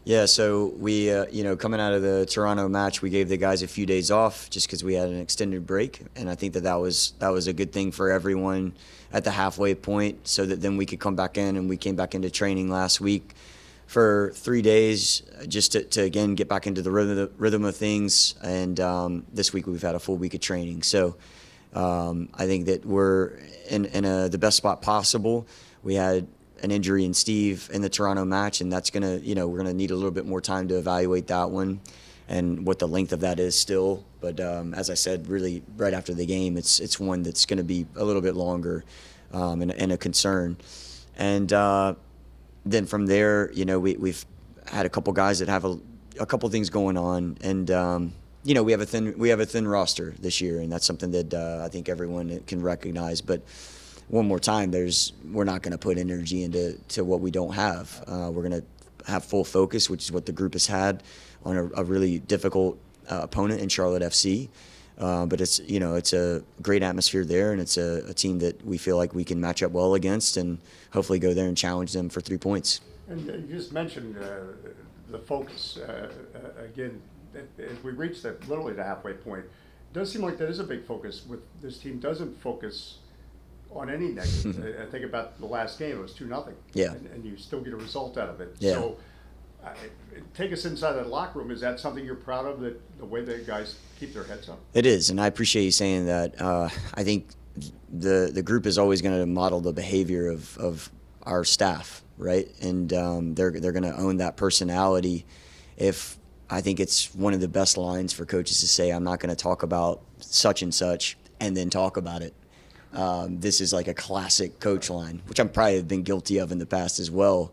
Yeah, so we, coming out of the Toronto match, we gave the guys a few days off just because we had an extended break, and I think that was a good thing for everyone at the halfway point, so that then we could come back in, and we came back into training last week for 3 days just to again get back into the rhythm of things, and this week we've had a full week of training, so I think that we're in the best spot possible. We had an injury in Steve in the Toronto match, and that's we're gonna need a little bit more time to evaluate that one and what the length of that is still. But as I said, really right after the game, it's one that's going to be a little bit longer, and a concern. And then from there, we've had a couple guys that have a couple things going on, and we have a thin roster this year, and that's something that I think everyone can recognize. But one more time, we're not going to put energy into what we don't have. We're going to have full focus, which is what the group has had on a really difficult opponent in Charlotte FC. But it's a great atmosphere there, and it's a team that we feel like we can match up well against, and hopefully go there and challenge them for 3 points. And you just mentioned the focus again. As we reach literally the halfway point, it does seem like that is a big focus. With this team, doesn't focus on any negative. I think about the last game; it was 2-0. Yeah, and you still get a result out of it. Yeah. So, take us inside that locker room. Is that something you're proud of? That the way the guys keep their heads up. It is, and I appreciate you saying that. I think the group is always going to model the behavior of our staff, right? And they're going to own that personality. If I think it's one of the best lines for coaches to say, "I'm not going to talk about such and such," and then talk about it. This is like a classic coach line, which I'm probably have been guilty of in the past as well.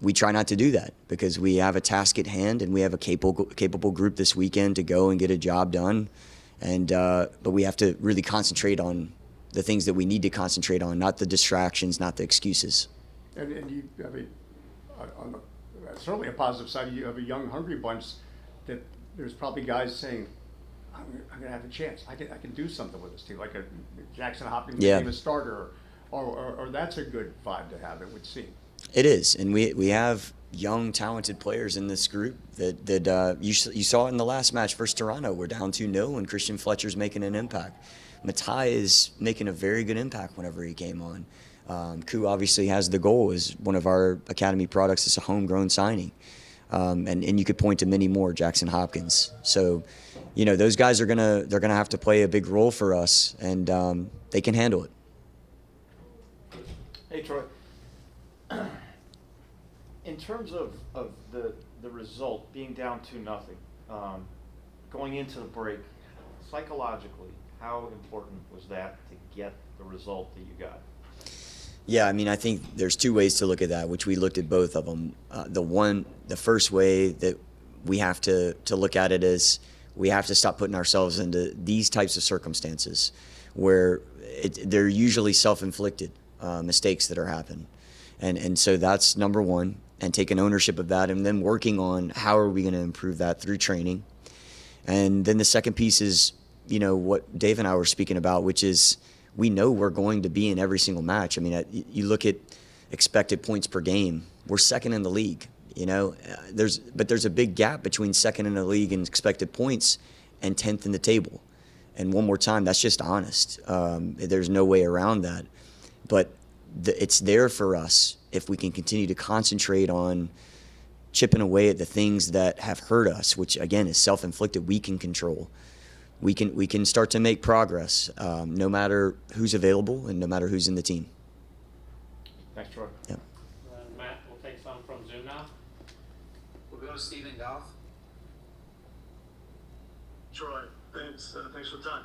We try not to do that because we have a task at hand, and we have a capable group this weekend to go and get a job done. And but we have to really concentrate on the things that we need to concentrate on, not the distractions, not the excuses. And you have on the, certainly a positive side. You have a young, hungry bunch that there's probably guys saying, I'm going to have a chance. I can do something with this team, like a Jackson Hopkins became a starter, or that's a good vibe to have, it would seem. It is, and we have young, talented players in this group that you saw it in the last match versus Toronto. We're down 2-0, and Christian Fletcher's making an impact. Matai is making a very good impact whenever he came on. Koo obviously has the goal as one of our academy products. It's a homegrown signing, and you could point to many more. Jackson Hopkins. So, those guys they're gonna have to play a big role for us, and they can handle it. Hey Troy. In terms of the result being down 2-0, going into the break, psychologically, how important was that to get the result that you got? Yeah, I think there's two ways to look at that, which we looked at both of them. The first way that we have to look at it is we have to stop putting ourselves into these types of circumstances where they're usually self-inflicted mistakes that are happening. And so that's number one, and taking ownership of that, and then working on how are we going to improve that through training. And then the second piece is, what Dave and I were speaking about, which is we know we're going to be in every single match. You look at expected points per game, we're second in the league. There's a big gap between second in the league and expected points and 10th in the table. And one more time, that's just honest. There's no way around that. But it's there for us if we can continue to concentrate on chipping away at the things that have hurt us, which again is self-inflicted. We can control. We can start to make progress, no matter who's available and no matter who's in the team. Thanks, Troy. Yeah. Matt, we'll take some from Zoom now. We'll go to Stephen Goff. Troy, thanks for the time.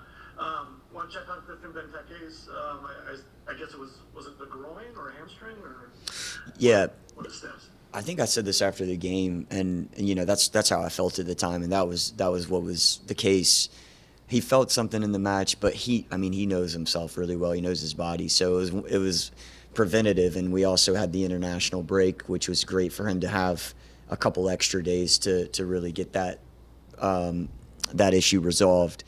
Want to check on Christian Benteke's, I guess it was it a groin or a hamstring or? Yeah. What are the steps? I think I said this after the game, and that's how I felt at the time, and that was what was the case. He felt something in the match, but he knows himself really well. He knows his body, so it was preventative, and we also had the international break, which was great for him to have a couple extra days to really get that issue resolved.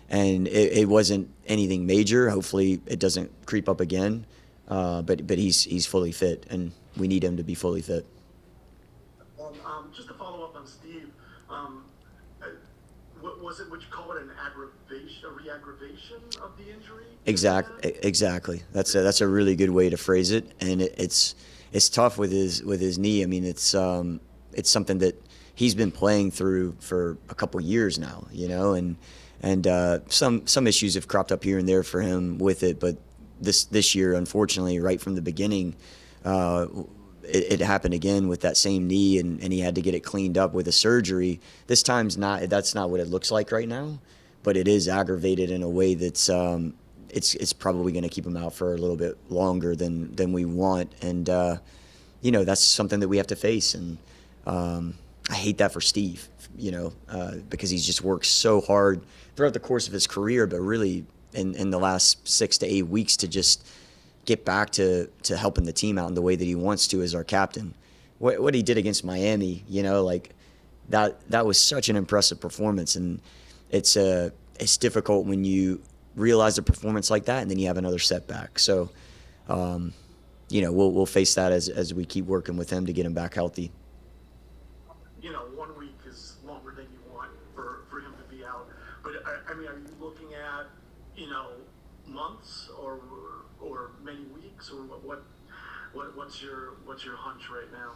And it wasn't anything major. Hopefully it doesn't creep up again. But he's fully fit, and we need him to be fully fit. all. Just to follow up on Steve, what was it? Would you call it an aggravation, a re-aggravation of the injury? Exactly. That's a really good way to phrase it, and it's tough with his knee. I mean, it's something that he's been playing through for a couple years now, and some issues have cropped up here and there for him with it, but this year, unfortunately, right from the beginning, it happened again with that same knee, and he had to get it cleaned up with a surgery. This time's that's not what it looks like right now, but it is aggravated in a way that's it's probably going to keep him out for a little bit longer than we want, and that's something that we have to face, and I hate that for Steve, because he's just worked so hard throughout the course of his career, but really in the last 6 to 8 weeks to just get back to helping the team out in the way that he wants to as our captain. What he did against Miami, that was such an impressive performance, and it's difficult when you realize a performance like that and then you have another setback. So, we'll face that as we keep working with him to get him back healthy. 1 week is longer than you want for him to be out. But I mean, are you looking at months or many weeks, or what's your hunch right now?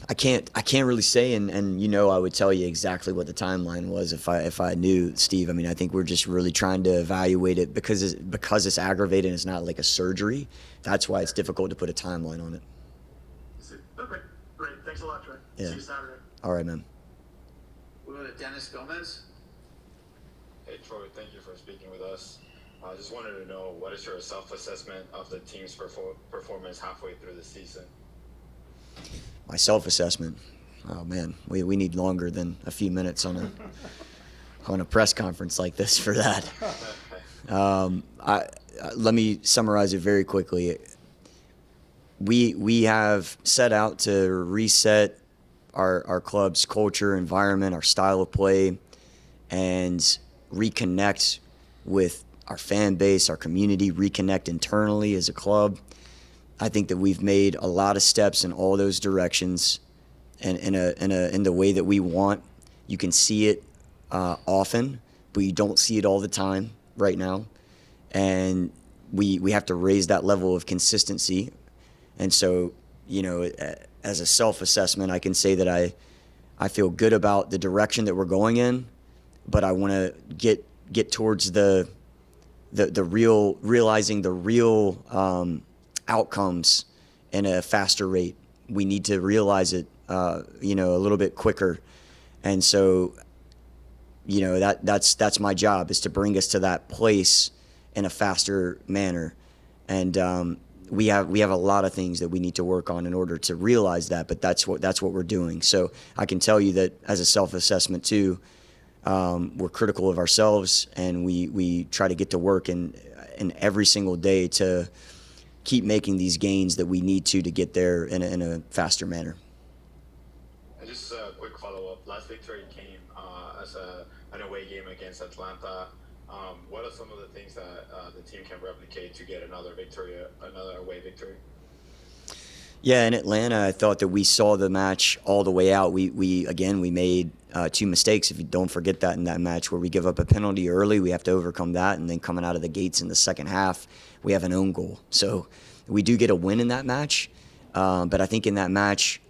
I can't really say, and I would tell you exactly what the timeline was if I knew, Steve. I mean, I think we're just really trying to evaluate it because it's aggravated and it's not like a surgery. That's why it's difficult to put a timeline on it. Okay, great. Thanks a lot, Trey. Yeah. See you Saturday. All right, man. We'll go to Dennis Gomez. Hey Troy, thank you for speaking with us. I just wanted to know, what is your self-assessment of the team's performance halfway through the season? My self-assessment. Oh man, we need longer than a few minutes on a press conference like this for that. Let me summarize it very quickly. We have set out to reset our club's culture, environment, our style of play, and reconnect with our fan base, our community, reconnect internally as a club. I think that we've made a lot of steps in all those directions, and in the way that we want. You can see it often, but you don't see it all the time right now, and we have to raise that level of consistency. And so, as a self-assessment, I can say that I feel good about the direction that we're going in, but I want to get towards realizing the real outcomes in a faster rate. We need to realize it, a little bit quicker. And so, that's my job, is to bring us to that place in a faster manner. And we have a lot of things that we need to work on in order to realize that, but that's what we're doing. So I can tell you that as a self-assessment too, we're critical of ourselves, and we try to get to work in every single day to keep making these gains that we need to get there in a faster manner. And just a quick follow-up. Last victory came as an away game against Atlanta. What are some of the things that the team can replicate to get another away victory? Yeah, in Atlanta, I thought that we saw the match all the way out. We made 2 mistakes. If you don't forget that in that match, where we give up a penalty early, we have to overcome that, and then coming out of the gates in the second half, we have an own goal. So we do get a win in that match, but I think in that match,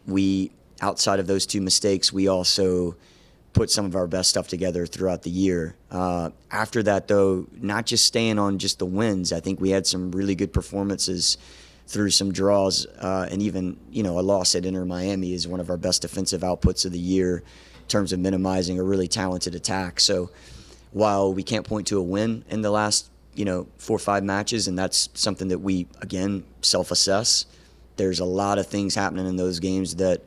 outside of those 2 mistakes, we also put some of our best stuff together throughout the year. After that, though, not just staying on just the wins, I think we had some really good performances through some draws, and even a loss at Inter Miami is one of our best defensive outputs of the year in terms of minimizing a really talented attack. So while we can't point to a win in the last 4 or 5 matches, and that's something that we again self-assess, there's a lot of things happening in those games that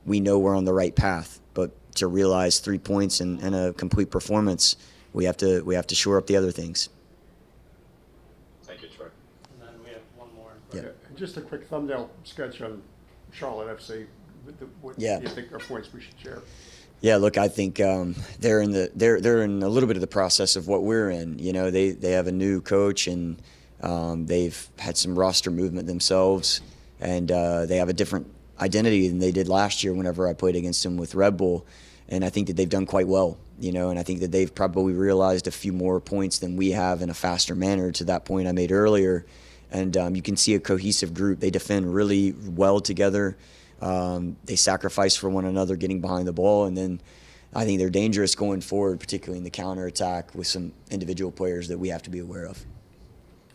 we know we're on the right path. But to realize 3 points and a complete performance, we have to shore up the other things. Thank you, Troy. And then we have one more. Yeah. And just a quick thumbnail sketch on Charlotte FC. What Yeah. do you think are points we should share? Yeah, look, I think they're in a little bit of the process of what we're in. They have a new coach, and they've had some roster movement themselves, and they have a different identity than they did last year whenever I played against them with Red Bull. And I think that they've done quite well, and I think that they've probably realized a few more points than we have in a faster manner to that point I made earlier. And you can see a cohesive group. They defend really well together. They sacrifice for one another getting behind the ball. And then I think they're dangerous going forward, particularly in the counterattack with some individual players that we have to be aware of.